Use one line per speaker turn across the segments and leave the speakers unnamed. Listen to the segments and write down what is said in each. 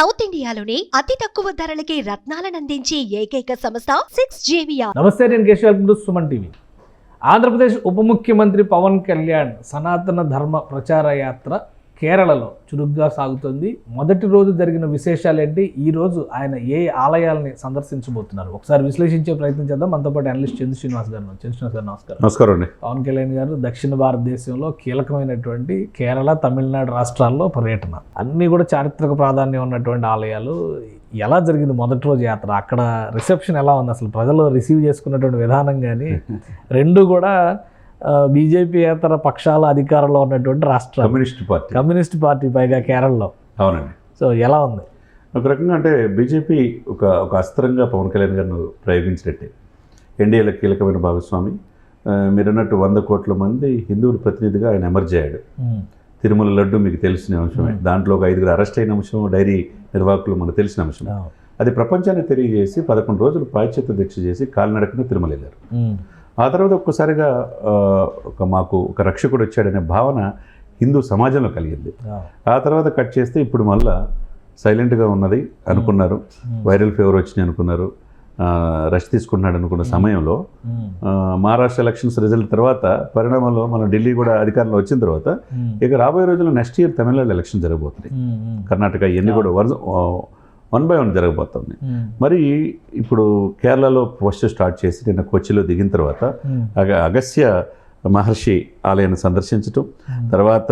South ఇండియాలోని అతి తక్కువ ధరలకి రత్నాలను అందించే ఏకైక సంస్థ 6JVR.
నమస్తే, నేను Keshav. Welcome to Suman TV. Andhra Pradesh ఉప ముఖ్యమంత్రి పవన్ కళ్యాణ్ సనాతన ధర్మ ప్రచార యాత్ర కేరళలో చురుగ్గా సాగుతుంది. మొదటి రోజు జరిగిన విశేషాలు ఏంటి, ఈ రోజు ఆయన ఏ ఆలయాలని సందర్శించబోతున్నారు, ఒకసారి విశ్లేషించే ప్రయత్నం చేద్దాం. మనతో పాటు అనలిస్ట్ చంద్ర శ్రీనివాస్ గారు. నమస్కారం.
నమస్కారం అండి.
పవన్ కళ్యాణ్ గారు దక్షిణ భారతదేశంలో కీలకమైనటువంటి కేరళ, తమిళనాడు రాష్ట్రాల్లో పర్యటన, అన్నీ కూడా చారిత్రక ప్రాధాన్యం ఉన్నటువంటి ఆలయాలు. ఎలా జరిగింది మొదటి రోజు యాత్ర? అక్కడ రిసెప్షన్ ఎలా ఉంది? అసలు ప్రజలు రిసీవ్ చేసుకున్నటువంటి విధానం కానీ రెండు కూడా బీజేపీ ఏతర పక్షాల అధికారంలో ఉన్నటువంటి రాష్ట్రం, కమ్యూనిస్ట్ పార్టీ పైగా కేరళలో.
అవునండి.
సో ఎలా ఉంది?
ఒక రకంగా అంటే బీజేపీ ఒక అస్త్రంగా పవన్ కళ్యాణ్ గారిని ప్రయోగించినట్టే. ఎన్డీఏలో కీలకమైన భాగస్వామి. మీరన్నట్టు 100 కోట్ల మంది హిందువుల ప్రతినిధిగా ఆయన ఎమర్జ్ అయ్యాడు. తిరుమల లడ్డు మీకు తెలిసిన అంశమే. దాంట్లో ఒక 5 అరెస్ట్ అయిన అంశం, డైరీ నిర్వాహకులు మనకు తెలిసిన అంశం. అది ప్రపంచాన్ని తెలియజేసి 11 రోజులు పాశ్చాత్య దీక్ష చేసి కాలినడకన తిరుమల వెళ్ళారు. ఆ తర్వాత ఒక్కసారిగా మాకు ఒక రక్షకుడు వచ్చాడనే భావన హిందూ సమాజంలో కలిగింది. ఆ తర్వాత కట్ చేస్తే ఇప్పుడు మళ్ళా సైలెంట్గా ఉన్నది అనుకున్నారు. వైరల్ ఫీవర్ వచ్చినాయి అనుకున్నారు. రెస్ట్ తీసుకుంటున్నాడు అనుకున్న సమయంలో మహారాష్ట్ర ఎలక్షన్స్ రిజల్ట్ తర్వాత పరిణామంలో మన ఢిల్లీ కూడా అధికారంలో వచ్చిన తర్వాత ఇక రాబోయే రోజుల్లో నెక్స్ట్ ఇయర్ తమిళనాడు ఎలక్షన్ జరగబోతుంది. కర్ణాటక ఇవన్నీ కూడా 1 by 1 జరగబోతుంది. మరి ఇప్పుడు కేరళలో ఫస్ట్ స్టార్ట్ చేసి నిన్న కొచ్చిలో దిగిన తర్వాత అగస్త్య మహర్షి ఆలయాన్ని సందర్శించటం, తర్వాత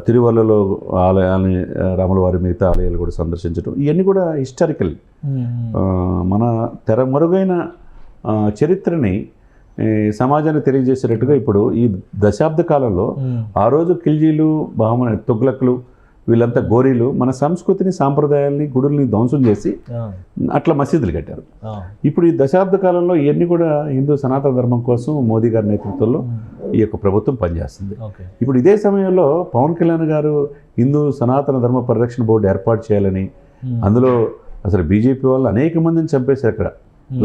తిరువల్లలో ఆలయాన్ని, రాముల వారి మిగతా ఆలయాలు కూడా సందర్శించడం, ఇవన్నీ కూడా హిస్టారికల్. మన తెరమరుగైన చరిత్రని సమాజానికి తెలియజేసేటట్టుగా ఇప్పుడు ఈ దశాబ్ద కాలంలో ఆ రోజు ఖిల్జీలు, తుగ్లక్లు, వీళ్ళంతా గోరీలు మన సంస్కృతిని, సాంప్రదాయాల్ని, గుడుల్ని ధ్వంసం చేసి అట్లా మసీదులు కట్టారు. ఇప్పుడు ఈ దశాబ్ద కాలంలో ఇవన్నీ కూడా హిందూ సనాతన ధర్మం కోసం మోదీ గారి నేతృత్వంలో ఈ యొక్క ప్రభుత్వం పనిచేస్తుంది. ఇప్పుడు ఇదే సమయంలో పవన్ కళ్యాణ్ గారు హిందూ సనాతన ధర్మ పరిరక్షణ బోర్డు ఏర్పాటు చేయాలని, అందులో అసలు బీజేపీ వాళ్ళు అనేక మందిని చంపేశారు. అక్కడ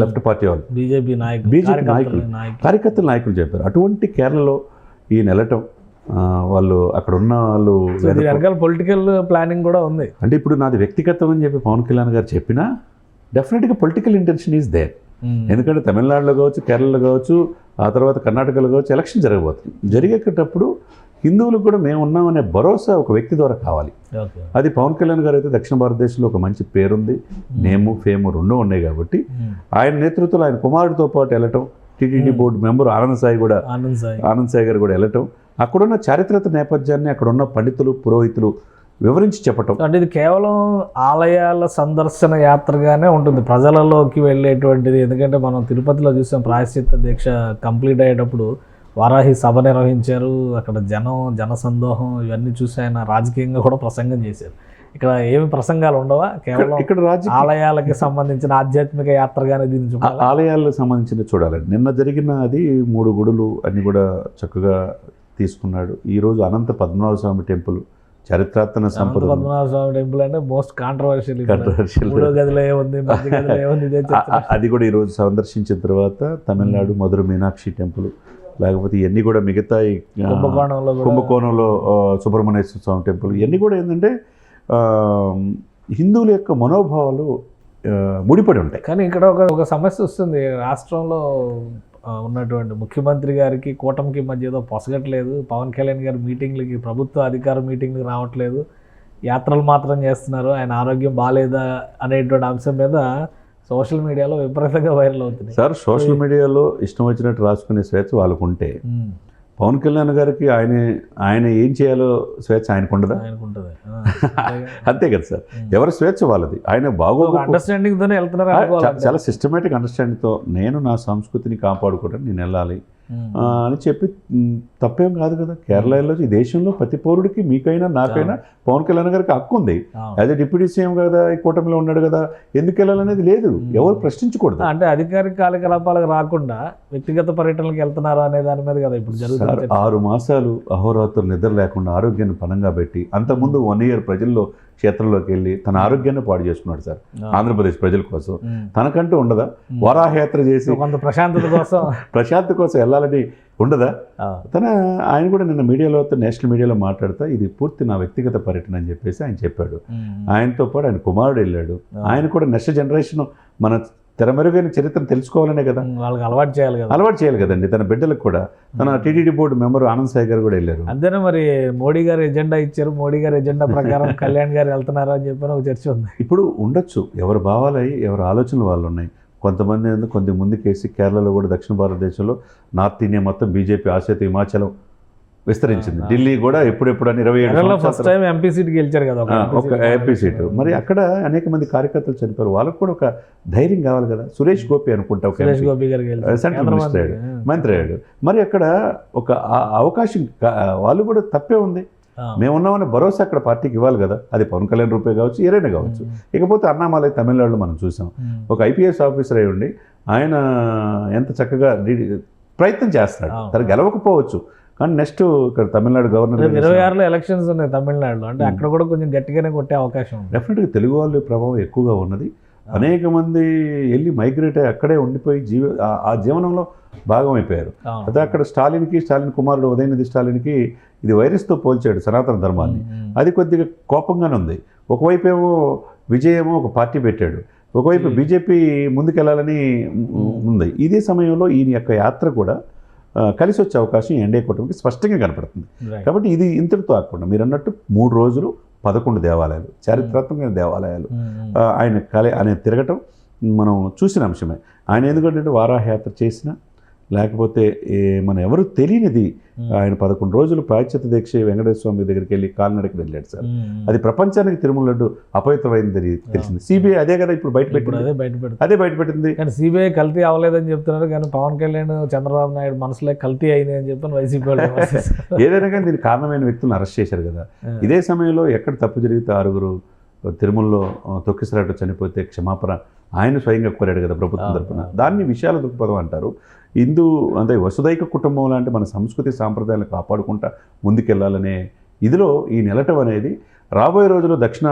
లెఫ్ట్ పార్టీ వాళ్ళు, బీజేపీ నాయకులు, కార్యకర్తల నాయకులు చెప్పారు. అటువంటి కేరళలో ఈయన వెళ్ళటం, వాళ్ళు అక్కడ ఉన్న వాళ్ళు
పొలిటికల్ ప్లానింగ్ కూడా ఉంది.
అంటే ఇప్పుడు నాది వ్యక్తిగతం అని చెప్పి పవన్ కళ్యాణ్ గారు చెప్పినా డెఫినెట్గా పొలిటికల్ ఇంటెన్షన్ ఈజ్ దేర్. ఎందుకంటే తమిళనాడులో కావచ్చు, కేరళలో కావచ్చు, ఆ తర్వాత కర్ణాటకలో కావచ్చు ఎలక్షన్ జరగబోతుంది. జరిగేటప్పుడు హిందువులకు కూడా మేము ఉన్నామనే భరోసా ఒక వ్యక్తి ద్వారా కావాలి. అది పవన్ కళ్యాణ్ గారు అయితే దక్షిణ భారతదేశంలో ఒక మంచి పేరుంది, నేము ఫేము రెండూ ఉన్నాయి కాబట్టి ఆయన నేతృత్వంలో ఆయన కుమారుడితో పాటు వెళ్ళటం, TTD board member Anand Sai గారు కూడా వెళ్ళటం, అక్కడున్న చారిత్రక నేపథ్యాన్ని అక్కడున్న పండితులు, పురోహితులు వివరించి చెప్పటం.
అంటే ఇది కేవలం ఆలయాల సందర్శన యాత్రగానే ఉంటుంది, ప్రజలలోకి వెళ్ళేటువంటిది. ఎందుకంటే మనం తిరుపతిలో చూసాం, ప్రాయశ్చిత్త దీక్ష కంప్లీట్ అయ్యేటప్పుడు వారాహి సభ నిర్వహించారు. అక్కడ జనసందోహం ఇవన్నీ చూసి ఆయన రాజకీయంగా కూడా ప్రసంగం చేశారు. ఇక్కడ ఏమి ప్రసంగాలు ఉండవా? కేవలం ఇక్కడ ఆలయాలకి సంబంధించిన ఆధ్యాత్మిక యాత్రగానే దీన్ని
ఆలయాలకు సంబంధించిన చూడాలండి. నిన్న జరిగిన అది 3 గుడులు అన్ని కూడా చక్కగా తీసుకున్నాడు. ఈరోజు అనంత పద్మనాభ స్వామి టెంపుల్, చారిత్రాత్మక సంపద.
పద్మనాభ స్వామి టెంపుల్ అంటే మోస్ట్ కాంట్రవర్షియల్.
అది కూడా ఈరోజు సందర్శించిన తర్వాత తమిళనాడు మధుర మీనాక్షి టెంపుల్, లేకపోతే ఇవన్నీ కూడా మిగతా కుంభకోణంలో సుబ్రహ్మణ్యేశ్వర స్వామి టెంపుల్, ఇవన్నీ కూడా ఏంటంటే హిందువుల యొక్క మనోభావాలు ముడిపడి ఉంటాయి.
కానీ ఇక్కడ ఒక సమస్య వస్తుంది. రాష్ట్రంలో ఉన్నటువంటి ముఖ్యమంత్రి గారికి కూటమికి మధ్య ఏదో పొసగట్లేదు. పవన్ కళ్యాణ్ గారు మీటింగ్లకి, ప్రభుత్వ అధికార మీటింగ్లకి రావట్లేదు, యాత్రలు మాత్రం చేస్తున్నారు. ఆయన ఆరోగ్యం బాగాలేదా అనేటువంటి అంశం మీద సోషల్ మీడియాలో విపరీతంగా వైరల్ అవుతుంది.
సార్, సోషల్ మీడియాలో ఇష్టం వచ్చినట్టు రాసుకునే స్వేచ్ఛ వాళ్ళకు ఉంటే పవన్ కళ్యాణ్ గారికి ఆయన ఏం చేయాలో స్వేచ్ఛ ఆయనకు ఉండదా? అంతే కదా సార్, ఎవరి స్వేచ్ఛ వాళ్ళది. ఆయన
అండర్స్టాండింగ్తోనే వెళ్తున్నారు.
చాలా సిస్టమేటిక్ అండర్స్టాండింగ్తో నేను నా సంస్కృతిని కాపాడుకోవడానికి నేను వెళ్ళాలి అని చెప్పి తప్పేం కాదు కదా. కేరళలో ఈ దేశంలో ప్రతి పౌరుడికి, మీకైనా నాకైనా, పవన్ కళ్యాణ్ గారికి హక్కు ఉంది. యాజ్ ఎ డిప్యూటీ సీఎం కదా, ఈ కూటమిలో ఉన్నాడు కదా, ఎందుకు వెళ్ళాలనేది లేదు, ఎవరు ప్రశ్నించకూడదు.
అంటే అధికారిక కార్యకలాపాలకు రాకుండా వ్యక్తిగత పర్యటనలకు వెళ్తున్నారు అనే దాని మీద కదా ఇప్పుడు జరుగుతుంది.
6 మాసాలు అహోరాత్రులు నిద్ర లేకుండా ఆరోగ్యాన్ని పనంగా పెట్టి, అంతకుముందు 1 year ప్రజల్లో క్షేత్రంలోకి వెళ్ళి తన ఆరోగ్యాన్ని పాడు చేసుకున్నాడు సార్ ఆంధ్రప్రదేశ్ ప్రజల కోసం. తనకంటూ ఉండదా వరాహయాత్ర చేసి
కొంత ప్రశాంతత కోసం
ప్రశాంతత కోసం వెళ్ళాలని ఉండదా? ఆయన కూడా నిన్న మీడియాలో నేషనల్ మీడియాలో మాట్లాడుతూ ఇది పూర్తి నా వ్యక్తిగత పర్యటన అని చెప్పేసి ఆయన చెప్పాడు. ఆయనతో పాటు ఆయన కుమారుడు వెళ్ళాడు. ఆయన కూడా నెక్స్ట్ జనరేషన్ మన తెరమెరుగైన చరిత్రను తెలుసుకోవాలనే కదా,
వాళ్ళకి అలవాటు
చేయాలి కదండి. తన బిడ్డలకు కూడా తన TTD board member Anand Sai గారు కూడా వెళ్ళారు.
అంతేనా మరి మోడీ గారు ఎజెండా ఇచ్చారు, మోడీ గారు ఎజెండా ప్రకారం కళ్యాణ్ గారు వెళ్తున్నారు అని చెప్పి ఒక చర్చ ఉంది.
ఇప్పుడు ఉండొచ్చు, ఎవరు భావాలయ్యి ఎవరు ఆలోచనలు వాళ్ళు ఉన్నాయి. కొంతమంది కొద్ది ముందుకేసి కేరళలో కూడా దక్షిణ భారతదేశంలో నార్త్ ఇండియా మొత్తం బీజేపీ ఆసేతు హిమాచలం విస్తరించింది. ఢిల్లీ కూడా ఎప్పుడెప్పుడు 27
ఫస్ట్ టైం ఎంపీ సీట్ గెలిచారు కదా
ఒక ఎంపీ సీటు. మరి అక్కడ అనేక మంది కార్యకర్తలు చనిపోయారు. వాళ్ళకు కూడా ఒక ధైర్యం కావాలి కదా. సురేష్ గోపి అనుకుంటా సెంట్రల్ మినిస్టర్ అయ్యాడు, మంత్రి అయ్యాడు. మరి అక్కడ ఒక అవకాశం వాళ్ళు కూడా తప్పే ఉంది. మేమున్నామని భరోసా అక్కడ పార్టీకి ఇవ్వాలి కదా. అది పవన్ కళ్యాణ్ రూపే కావచ్చు, ఏదైనా కావచ్చు. ఇకపోతే అన్నామలై తమిళనాడులో మనం చూసాం. ఒక ఐపీఎస్ ఆఫీసర్ అయి ఉండి ఆయన ఎంత చక్కగా ప్రయత్నం చేస్తున్నాడు. తను గెలవకపోవచ్చు కానీ నెక్స్ట్ ఇక్కడ తమిళనాడు గవర్నర్
26లో ఎలక్షన్స్ ఉన్నాయి తమిళనాడులో. అంటే అక్కడ కూడా కొంచెం గట్టిగానే కొట్టే అవకాశం ఉంది.
డెఫినెట్గా తెలుగు వాళ్ళ ప్రభావం ఎక్కువగా ఉన్నది. అనేక మంది వెళ్ళి మైగ్రేట్ అయ్యి అక్కడే ఉండిపోయి ఆ జీవనంలో భాగమైపోయారు. అదే అక్కడ స్టాలిన్ కుమారుడు ఉదయనిధి స్టాలిన్కి ఇది వైరస్తో పోల్చాడు సనాతన ధర్మాన్ని. అది కొద్దిగా కోపంగానే ఉంది. ఒకవైపు ఏమో విజయేమో ఒక పార్టీ పెట్టాడు, ఒకవైపు బీజేపీ ముందుకెళ్లాలని ఉంది. ఇదే సమయంలో ఈయన యొక్క యాత్ర కూడా కలిసి వచ్చే అవకాశం ఎన్డీఏ కూటమికి స్పష్టంగా కనపడుతుంది. కాబట్టి ఇది ఇంతటితో ఆకుండా మీరు అన్నట్టు 3 రోజులు 11 దేవాలయాలు, చారిత్రాత్మకమైన దేవాలయాలు ఆయన తిరగటం మనం చూసిన అంశమే. ఆయన ఎందుకంటే వారాహయాత్ర చేసిన లేకపోతే మనం ఎవరు తెలియనిది ఆయన 11 రోజులు ప్రాయశ్చిత్త దీక్ష వెంకటేశ్వర స్వామి దగ్గరికి వెళ్ళి కాలినడకకి వెళ్ళాడు సార్. అది ప్రపంచానికి తిరుమల లడ్డు అపవిత్రమైంది తెలిసింది. సిబిఐ అదే కదా ఇప్పుడు బయటపెట్టింది.
కానీ సిబిఐ కల్తీ అవ్వలేదని చెప్తున్నారు. కానీ పవన్ కళ్యాణ్ చంద్రబాబు నాయుడు మనసులో కల్తీ అయినాయి అని చెప్పి వైసీపీ
ఏదైనా కానీ దీనికి కారణమైన వ్యక్తులను అరెస్ట్ చేశారు కదా. ఇదే సమయంలో ఎక్కడ తప్పు జరిగితే 6 తిరుమలలో తొక్కిసలాట చనిపోతే క్షమాపణ ఆయన స్వయంగా కోరాడు కదా ప్రభుత్వం తరఫున. దాన్ని విశాల దృక్పథం అంటారు. అంటే వసుదైక కుటుంబం లాంటి మన సంస్కృతి సాంప్రదాయాలను కాపాడుకుంటా ముందుకెళ్లాలనే ఇదిలో ఈ నిలటం అనేది రాబోయే రోజుల్లో దక్షిణ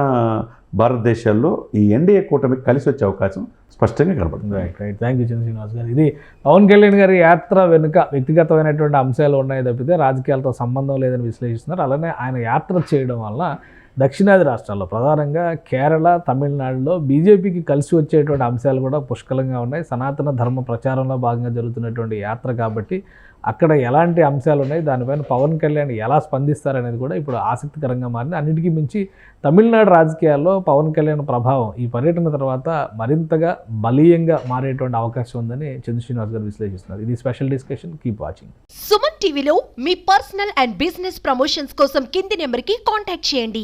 భారతదేశాల్లో ఈ ఎన్డీఏ కూటమికి కలిసి వచ్చే అవకాశం స్పష్టంగా కనపడుతుంది.
రైట్. థ్యాంక్ యూ శ్రీనివాస్ గారు. ఇది పవన్ కళ్యాణ్ గారి యాత్ర వెనుక వ్యక్తిగతమైనటువంటి అంశాలు ఉన్నాయి తప్పితే రాజకీయాలతో సంబంధం లేదని విశ్లేషిస్తున్నారు. అలానే ఆయన యాత్ర చేయడం వల్ల దక్షిణాది రాష్ట్రాల్లో ప్రధానంగా కేరళ, తమిళనాడులో బీజేపీకి కలిసి వచ్చేటువంటి అంశాలు కూడా పుష్కలంగా ఉన్నాయి. సనాతన ధర్మ ప్రచారంలో భాగంగా జరుగుతున్నటువంటి యాత్ర కాబట్టి అక్కడ ఎలాంటి అంశాలు ఉన్నాయి, దానిపైన పవన్ కళ్యాణ్ ఎలా స్పందిస్తారనేది కూడా ఇప్పుడు ఆసక్తికరంగా మారింది. అన్నిటికీ మించి తమిళనాడు రాజకీయాల్లో పవన్ కళ్యాణ్ ప్రభావం ఈ పర్యటన తర్వాత మరింతగా బలీయంగా మారేటువంటి అవకాశం ఉందని చంద్ర శ్రీనివాస్ గారు విశ్లేషిస్తున్నారు. ఇది special discussion. Keep watching.
Suman టీవీలో మీ పర్సనల్ అండ్ బిజినెస్ ప్రమోషన్స్ కోసం కింది నెంబర్కి కాంటాక్ట్ చేయండి.